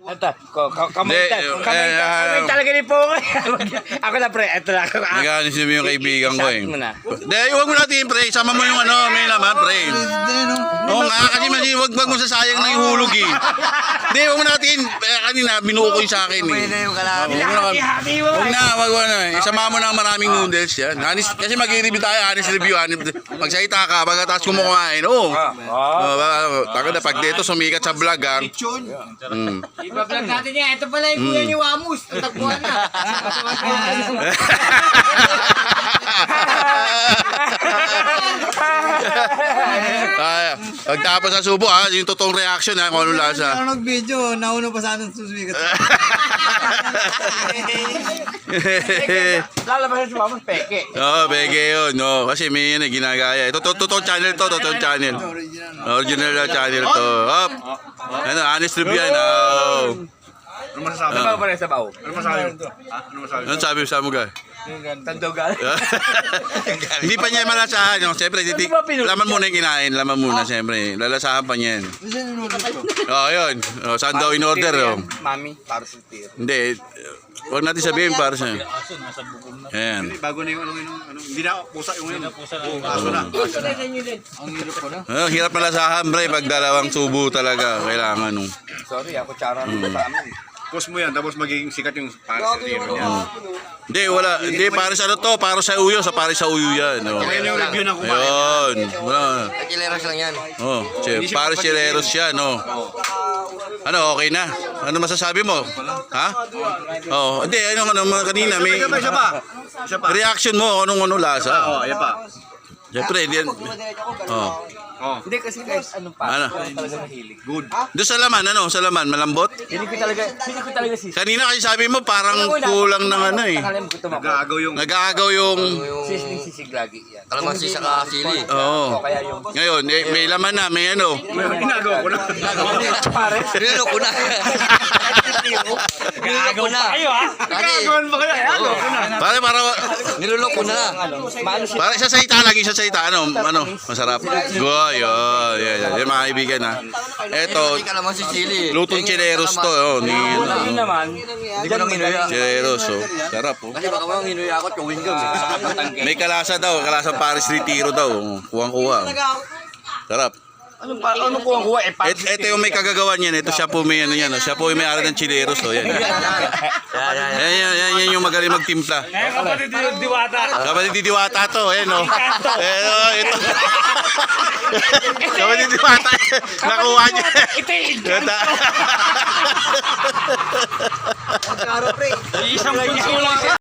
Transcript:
Ito, kamay talaga ni Pokoy. Ako na pre, ito na. Nag-aano sinabi yung kaibigan ko eh. Shot mo na. Hindi, huwag mo natin pre. Sama mo yung ano, may laman pre. Oo nga, kasi wag mo sasayang na yung hulog eh. Hindi, huwag mo natin. Kanina, binuo ko yung sa akin eh. Huwag na, wag na. Isama mo na maraming noodles yan. Kasi mag-i-review tayo, honest review. Magsalita ka, pagkatapos kumukuhain. Oo. Taka na, pag dito sumikat sa vlog ah. I-vlog natin yan. Ito pala yung kuya ni Wamus. Tagpuan na. Pagtapos sa subo ha, yung totoong reaction ha, kung anong lasa. Ano nag-video, nauna pa sa atin susumikat. Lalabas na si Mama, peke. Oo, bege yun. No. Kasi may yun eh, ginagaya. Ito, totoong channel to, totoong channel. Original na channel to. Hop. Ano, honest review yan. Ano masasabi? Sabaw pa rin, sabaw. Ano masasabi? Ano masasabi? Ano sabi mo sa mo ga? Tandogal. Hindi pa niya malasahan. No? Siyempre, laman muna yung kinain. Laman muna, siyempre. Lalasahan pa niya yan. Oo, yun. Saan daw in order? Oh. Mami, para sa tiro. Hindi. Huwag natin sabihin para sa... Ayan. Bago na yung ano, hindi na pusa yung yun. Aso na. Hirap malasahan, bre. Pag dalawang subo talaga. Kailangan nung... Sorry, ako tsara nito sa amin. Post mo yan, tapos magiging sikat yung para sa tiro niya. Hindi, wala. Hindi, para sa ano to? Para sa uyo. Para sa uyo yan. Oh. Kaya yung review ng kumain. Ayun. Wala. Kileros lang yan. Oh, para chileros yan, oh. Ano, okay na? Ano masasabi mo? Ha? Oh, hindi, ano kanina may Isa pa. reaction mo, anong lasa? Oo, ayan pa. Siyempre, hindi yan. Oh. Oh. Hindi kasi guys, ano pa? Ano? Ako talaga mahilig. Good. Doon sa laman, ano? Sa laman, malambot? Hindi ko talaga sis. Kanina kasi sabi mo parang kulang ng ano eh. Takalim ko tumako. Nag-aagaw yung... Nag-aagaw yung... Sisling sisig lagi yan. Kalamansi sa kasili. Oo. Kaya yung... Ngayon, may laman na, may ano. Ginagawa ko na. Pare. Nilolo ko na. Nilolo ko na. Ayo ha? Nagagawan ba kaya? Para Nilolo ko na. Maano siya? para isa salita lang, isa salita. Ano, masarap. Goy, yan, mga kaibigan ha. Eto, Kalamansi sili. lutong chileros to, oh, ni Yun naman. Hindi ko nang inuya. chileros, oh. Sarap, oh. Kasi baka mang inuya ako, chewing gum. May kalasa daw, kalasang Paris Retiro daw. Kuwang-kuwa. Sarap. Anong kuha? Ito yung may kagagawa niyan. Ito siya po may ano yan. Siya po yung may-ari ng chileros. Oh, yan. Yan yung magaling magtimpla. Kapatid Diwata. Kapatid ni Diwata to. Ayan o. Ito. Kapatid ni Diwata. Nakuha niya. Isang bunso lang siya.